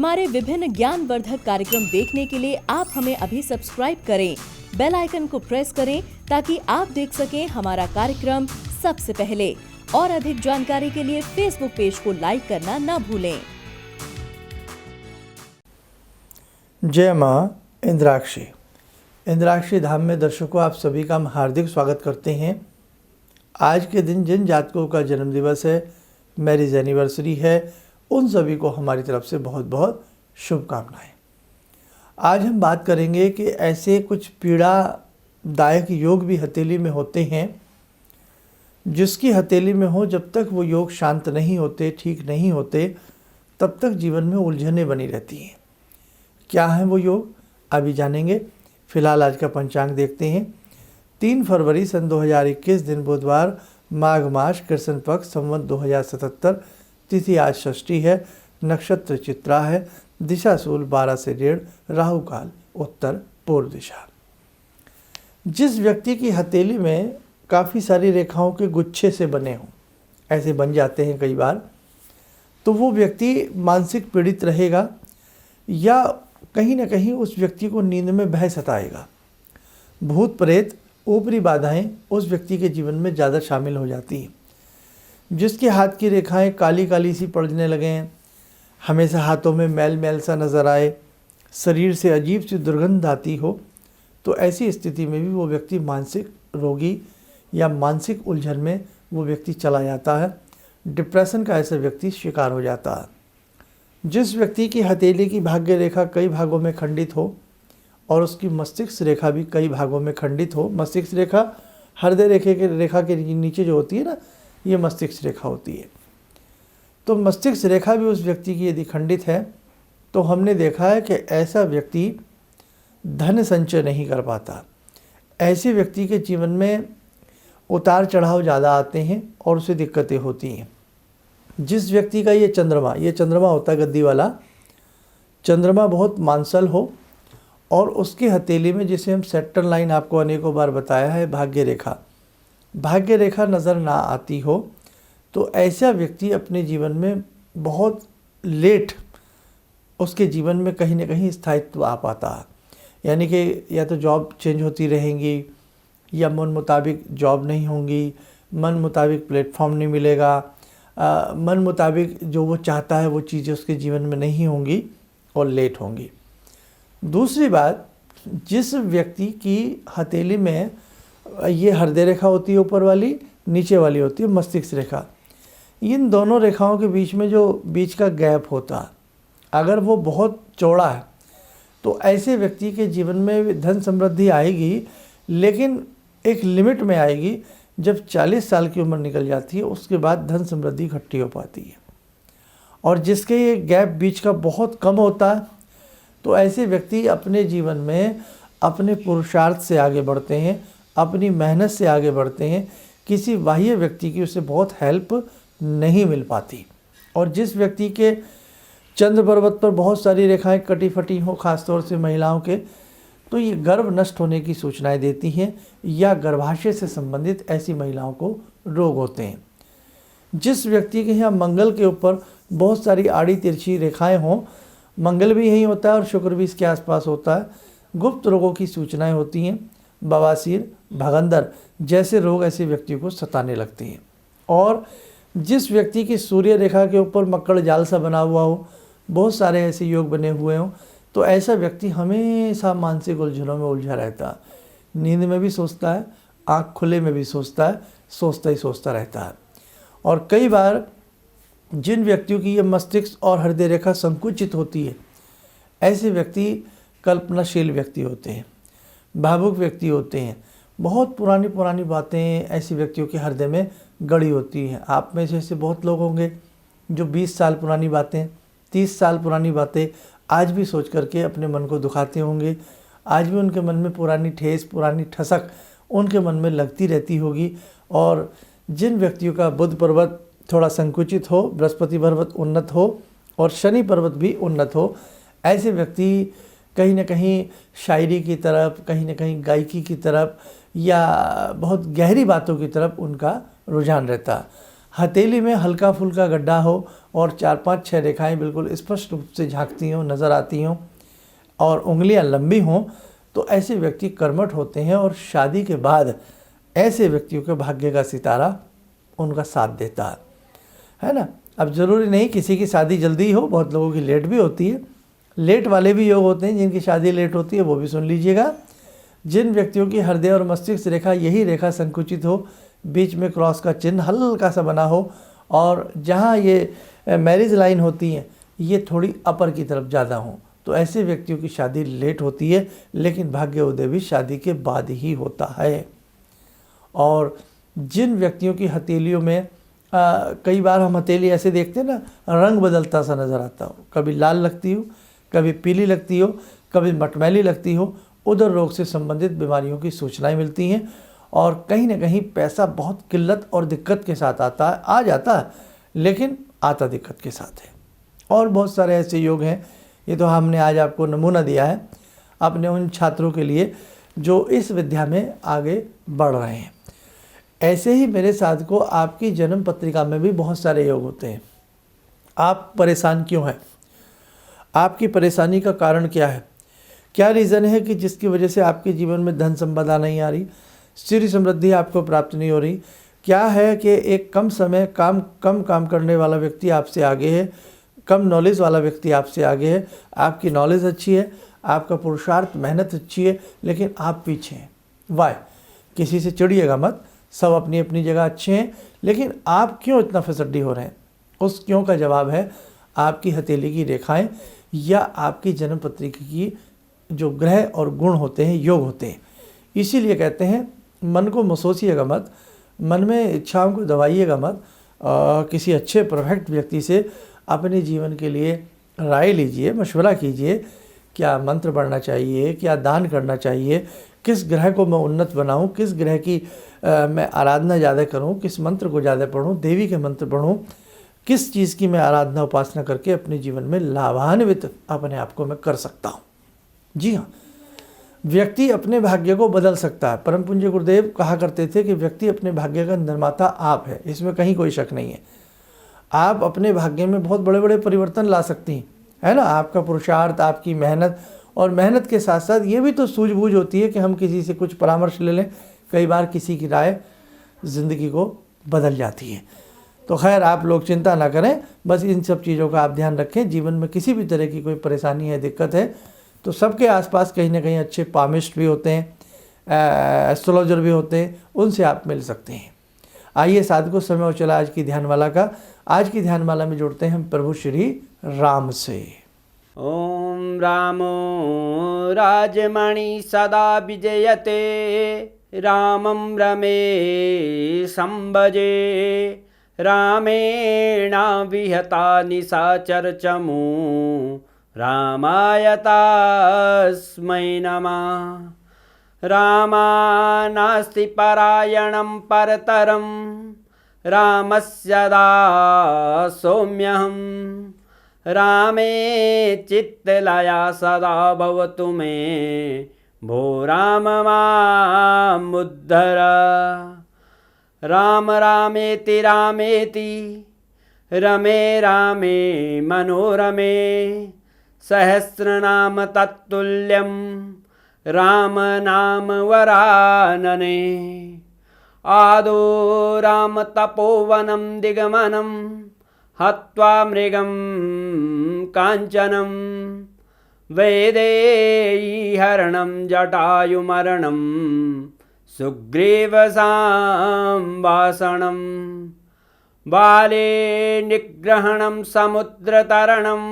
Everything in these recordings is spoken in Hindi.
हमारे विभिन्न ज्ञानवर्धक कार्यक्रम देखने के लिए आप हमें अभी सब्सक्राइब करें, बेल आइकन को प्रेस करें ताकि आप देख सकें हमारा कार्यक्रम सबसे पहले। और अधिक जानकारी के लिए फेसबुक पेज को लाइक करना न भूलें। जय माँ इंद्राक्षी। इंद्राक्षी धाम में दर्शकों आप सभी का हम हार्दिक स्वागत करते हैं। आज के दिन जिन जातकों का जन्मदिवस है, मैरिज एनिवर्सरी है, उन सभी को हमारी तरफ से बहुत बहुत शुभकामनाएं। आज हम बात करेंगे कि ऐसे कुछ पीड़ादायक योग भी हथेली में होते हैं, जिसकी हथेली में हो जब तक वो योग शांत नहीं होते, ठीक नहीं होते, तब तक जीवन में उलझनें बनी रहती हैं। क्या है वो योग, अभी जानेंगे। फिलहाल आज का पंचांग देखते हैं। 3 फरवरी सन 2021 दिन बुधवार, माघ मास, कृष्ण पक्ष, संवत 2077, तिथि आज षष्ठी है, नक्षत्र चित्रा है, दिशा सूल 12 से 1:30, राहु काल उत्तर पूर्व दिशा। जिस व्यक्ति की हथेली में काफ़ी सारी रेखाओं के गुच्छे से बने हों, ऐसे बन जाते हैं कई बार, तो वो व्यक्ति मानसिक पीड़ित रहेगा या कहीं ना कहीं उस व्यक्ति को नींद में भय सताएगा। भूत प्रेत, ऊपरी बाधाएं उस व्यक्ति के जीवन में ज़्यादा शामिल हो जाती हैं। जिसके हाथ की रेखाएं काली काली सी पड़ने लगें, हमेशा हाथों में मैल मैल सा नज़र आए, शरीर से अजीब सी दुर्गंध आती हो, तो ऐसी स्थिति में भी वो व्यक्ति मानसिक रोगी या मानसिक उलझन में वो व्यक्ति चला जाता है। डिप्रेशन का ऐसा व्यक्ति शिकार हो जाता है। जिस व्यक्ति की हथेली की भाग्य रेखा कई भागों में खंडित हो और उसकी मस्तिष्क रेखा भी कई भागों में खंडित हो, मस्तिष्क रेखा हृदय रेखा के नीचे जो होती है ना, ये मस्तिष्क रेखा होती है। तो मस्तिष्क रेखा भी उस व्यक्ति की यदि खंडित है, तो हमने देखा है कि ऐसा व्यक्ति धन संचय नहीं कर पाता। ऐसे व्यक्ति के जीवन में उतार चढ़ाव ज़्यादा आते हैं और उसे दिक्कतें होती हैं। जिस व्यक्ति का ये चंद्रमा होता है गद्दी वाला, चंद्रमा बहुत मांसल हो और उसकी हथेली में, जिसे हम सेक्टर लाइन आपको अनेकों बार बताया है, भाग्य रेखा नज़र ना आती हो, तो ऐसा व्यक्ति अपने जीवन में बहुत लेट उसके जीवन में कहीं ना कहीं स्थायित्व आ पाता है। यानी कि या तो जॉब चेंज होती रहेंगी, या मन मुताबिक जॉब नहीं होंगी, मन मुताबिक प्लेटफॉर्म नहीं मिलेगा, मन मुताबिक जो वो चाहता है वो चीज़ें उसके जीवन में नहीं होंगी और लेट होंगी। दूसरी बात, जिस व्यक्ति की हथेली में ये हृदय रेखा होती है ऊपर वाली, नीचे वाली होती है मस्तिष्क रेखा, इन दोनों रेखाओं के बीच में जो बीच का गैप होता है, अगर वो बहुत चौड़ा है, तो ऐसे व्यक्ति के जीवन में धन समृद्धि आएगी, लेकिन एक लिमिट में आएगी। जब 40 साल की उम्र निकल जाती है, उसके बाद धन समृद्धि इकट्ठी हो पाती है। और जिसके ये गैप बीच का बहुत कम होता है, तो ऐसे व्यक्ति अपने जीवन में अपने पुरुषार्थ से आगे बढ़ते हैं, अपनी मेहनत से आगे बढ़ते हैं, किसी बाह्य व्यक्ति की उसे बहुत हेल्प नहीं मिल पाती। और जिस व्यक्ति के चंद्र पर्वत पर बहुत सारी रेखाएं कटी फटी हों, खासतौर से महिलाओं के, तो ये गर्भ नष्ट होने की सूचनाएं देती हैं, या गर्भाशय से संबंधित ऐसी महिलाओं को रोग होते हैं। जिस व्यक्ति के यहाँ मंगल के ऊपर बहुत सारी आड़ी तिरछी रेखाएं हों, मंगल भी यहीं होता है और शुक्र भी इसके आसपास होता है, गुप्त रोगों की सूचनाएं होती हैं। बवासीर, भगंदर जैसे रोग ऐसे व्यक्तियों को सताने लगते हैं। और जिस व्यक्ति की सूर्य रेखा के ऊपर मक्कड़ जाल सा बना हुआ हो, बहुत सारे ऐसे योग बने हुए हों, तो ऐसा व्यक्ति हमेशा मानसिक उलझनों में उलझा रहता है। नींद में भी सोचता है, आँख खुले में भी सोचता है, सोचता ही सोचता रहता है। और कई बार जिन व्यक्तियों की ये मस्तिष्क और हृदय रेखा संकुचित होती है, ऐसे व्यक्ति कल्पनाशील व्यक्ति होते हैं, भावुक व्यक्ति होते हैं। बहुत पुरानी पुरानी बातें ऐसे व्यक्तियों के हृदय में गड़ी होती हैं। आप में से ऐसे बहुत लोग होंगे जो 20 साल पुरानी बातें, 30 साल पुरानी बातें आज भी सोच करके अपने मन को दुखाते होंगे। आज भी उनके मन में पुरानी ठेस, पुरानी ठसक उनके मन में लगती रहती होगी। और जिन व्यक्तियों का बुध पर्वत थोड़ा संकुचित हो, बृहस्पति पर्वत उन्नत हो और शनि पर्वत भी उन्नत हो, ऐसे व्यक्ति कहीं ना कहीं शायरी की तरफ, कहीं ना कहीं गायकी की तरफ या बहुत गहरी बातों की तरफ उनका रुझान रहता। हथेली में हल्का फुल्का गड्ढा हो और 4-5-6 रेखाएं बिल्कुल स्पष्ट रूप से झांकती हों, नज़र आती हों और उंगलियां लंबी हों, तो ऐसे व्यक्ति कर्मठ होते हैं और शादी के बाद ऐसे व्यक्तियों के भाग्य का सितारा उनका साथ देता है ना। अब ज़रूरी नहीं किसी की शादी जल्दी हो, बहुत लोगों की लेट भी होती है। लेट वाले भी योग होते हैं जिनकी शादी लेट होती है, वो भी सुन लीजिएगा। जिन व्यक्तियों की हृदय और मस्तिष्क रेखा, यही रेखा संकुचित हो, बीच में क्रॉस का चिन्ह हल्का सा बना हो और जहाँ ये मैरिज लाइन होती हैं ये थोड़ी अपर की तरफ ज़्यादा हो, तो ऐसे व्यक्तियों की शादी लेट होती है, लेकिन भाग्य उदय भी शादी के बाद ही होता है। और जिन व्यक्तियों की हथेलियों में कई बार हम हथेली ऐसे देखते हैं ना, रंग बदलता सा नज़र आता हो, कभी लाल लगती हो, कभी पीली लगती हो, कभी मटमैली लगती हो, उधर रोग से संबंधित बीमारियों की सूचनाएं मिलती हैं। और कहीं ना कहीं पैसा बहुत किल्लत और दिक्कत के साथ आ जाता है, लेकिन आता दिक्कत के साथ है। और बहुत सारे ऐसे योग हैं, ये तो हमने आज आपको नमूना दिया है अपने उन छात्रों के लिए जो इस विद्या में आगे बढ़ रहे हैं। ऐसे ही मेरे साथ को आपकी जन्म पत्रिका में भी बहुत सारे योग होते हैं। आप परेशान क्यों हैं? आपकी परेशानी का कारण क्या है? क्या रीज़न है कि जिसकी वजह से आपके जीवन में धन संपदा नहीं आ रही, श्री समृद्धि आपको प्राप्त नहीं हो रही? क्या है कि एक कम काम करने वाला व्यक्ति आपसे आगे है, कम नॉलेज वाला व्यक्ति आपसे आगे है, आपकी नॉलेज अच्छी है, आपका पुरुषार्थ मेहनत अच्छी है, लेकिन आप पीछे हैं। वाई? किसी से चिढ़िएगा मत, सब अपनी अपनी जगह अच्छे हैं, लेकिन आप क्यों इतना फिसड्डी हो रहे हैं? उस क्यों का जवाब है आपकी हथेली की रेखाएं या आपकी जन्म पत्रिका की जो ग्रह और गुण होते हैं, योग होते हैं। इसीलिए कहते हैं मन को मसोचिएगा मत, मन में इच्छाओं को दबाइएगा मत। किसी अच्छे परफेक्ट व्यक्ति से अपने जीवन के लिए राय लीजिए, मशवरा कीजिए, क्या मंत्र पढ़ना चाहिए, क्या दान करना चाहिए, किस ग्रह को मैं उन्नत बनाऊं, किस ग्रह की मैं आराधना ज़्यादा करूं, किस मंत्र को ज़्यादा पढूं, देवी के मंत्र पढूं, किस चीज़ की मैं आराधना उपासना करके अपने जीवन में लाभान्वित अपने आप को मैं कर सकता हूं। जी हाँ, व्यक्ति अपने भाग्य को बदल सकता है। परम पूज्य गुरुदेव कहा करते थे कि व्यक्ति अपने भाग्य का निर्माता आप है, इसमें कहीं कोई शक नहीं है। आप अपने भाग्य में बहुत बड़े बड़े परिवर्तन ला सकती हैं, है ना। आपका पुरुषार्थ, आपकी मेहनत, और मेहनत के साथ साथ ये भी तो सूझबूझ होती है कि हम किसी से कुछ परामर्श ले लें। कई बार किसी की राय ज़िंदगी को बदल जाती है। तो खैर, आप लोग चिंता ना करें, बस इन सब चीज़ों का आप ध्यान रखें। जीवन में किसी भी तरह की कोई परेशानी है, दिक्कत है, तो सबके आसपास कहीं ना कहीं अच्छे पामिस्ट भी होते हैं, एस्ट्रोलॉजर भी होते हैं, उनसे आप मिल सकते हैं। आइए साधकों, समय हो चला आज की ध्यानमाला का। आज की ध्यानमाला में जुड़ते हैं हम प्रभु श्री राम से। ओम रामो राजमणि सदा विजयते, रामं रमे संभजे, रामेण विहता निशाचर चमू, रामाय तस्मै नमः। रामानास्ति परायणं परतरं, रामस्य दासोऽम्यहम्। रामे चित्तलया सदा भवतु मे, भो राम मामुद्धर। राम रामेति रामेति, रमे रामे मनोरमे, सहस्रनाम तत्तुल्यं, राम नाम वरानने। आदो राम तपोवनं दिगमनं, हत्वा मृगं काञ्चनं, वैदेहीहरणं जटायुमरणं, सुग्रीवसंभाषणं। बाले निग्रहणं समुद्रतरणं,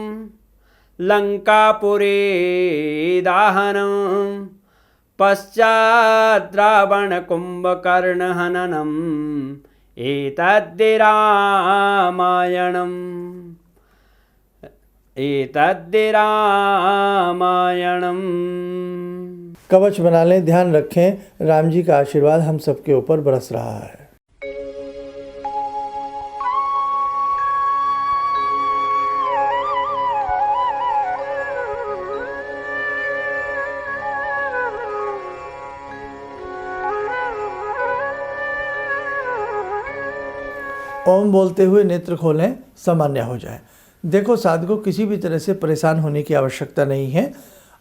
लङ्कापुरे दाहनं, पश्चात् रावणकुम्भकर्णहननं, एतद्धि रामायणम्। कवच बना लें, ध्यान रखें, राम जी का आशीर्वाद हम सबके ऊपर बरस रहा है। ओम बोलते हुए नेत्र खोलें, सामान्य हो जाए। देखो साधकों, किसी भी तरह से परेशान होने की आवश्यकता नहीं है।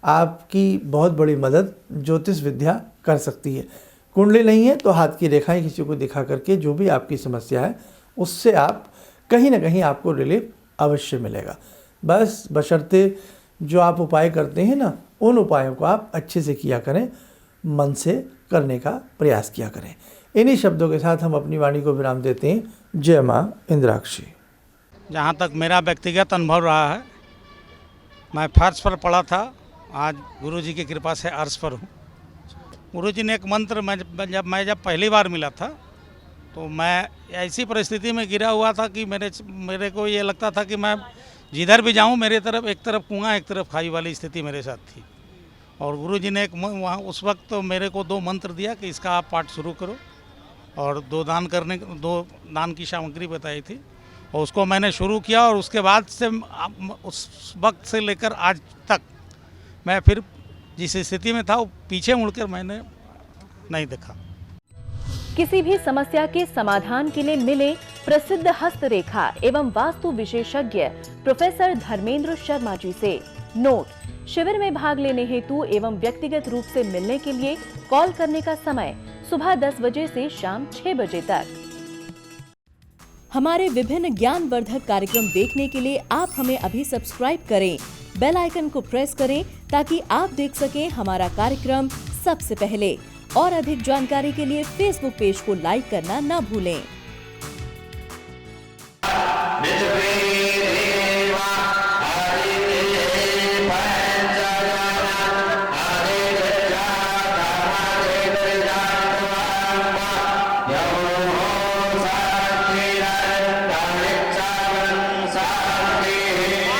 आपकी बहुत बड़ी मदद ज्योतिष विद्या कर सकती है। कुंडली नहीं है तो हाथ की रेखाएं किसी को दिखा करके जो भी आपकी समस्या है उससे आप कहीं ना कहीं आपको रिलीफ अवश्य मिलेगा। बस बशर्ते जो आप उपाय करते हैं ना, उन उपायों को आप अच्छे से किया करें, मन से करने का प्रयास किया करें। इन्हीं शब्दों के साथ हम अपनी वाणी को विराम देते हैं। जय माँ इंद्राक्षी। जहाँ तक मेरा व्यक्तिगत अनुभव रहा है, मैं फर्श पर पड़ा था, आज गुरुजी की कृपा से अर्श पर हूँ। गुरुजी ने एक मंत्र जब पहली बार मिला था तो मैं ऐसी परिस्थिति में गिरा हुआ था कि मेरे को ये लगता था कि मैं जिधर भी जाऊँ मेरे तरफ एक तरफ कुआं एक तरफ खाई वाली स्थिति मेरे साथ थी। और गुरुजी ने वहाँ उस वक्त तो मेरे को 2 मंत्र दिया कि इसका आप पाठ शुरू करो, और 2 दान की सामग्री बताई थी और उसको मैंने शुरू किया। और उसके बाद से उस वक्त से लेकर आज तक मैं फिर जिस स्थिति में था वो पीछे मुड़कर मैंने नहीं देखा। किसी भी समस्या के समाधान के लिए मिले प्रसिद्ध हस्तरेखा एवं वास्तु विशेषज्ञ प्रोफेसर धर्मेंद्र शर्मा जी से। नोट: शिविर में भाग लेने हेतु एवं व्यक्तिगत रूप से मिलने के लिए कॉल करने का समय सुबह 10 बजे से शाम 6 बजे तक। हमारे विभिन्न ज्ञानवर्धक कार्यक्रम देखने के लिए आप हमें अभी सब्सक्राइब करें, बेल आइकन को प्रेस करें ताकि आप देख सकें हमारा कार्यक्रम सबसे पहले। और अधिक जानकारी के लिए फेसबुक पेज को लाइक करना न भूलें।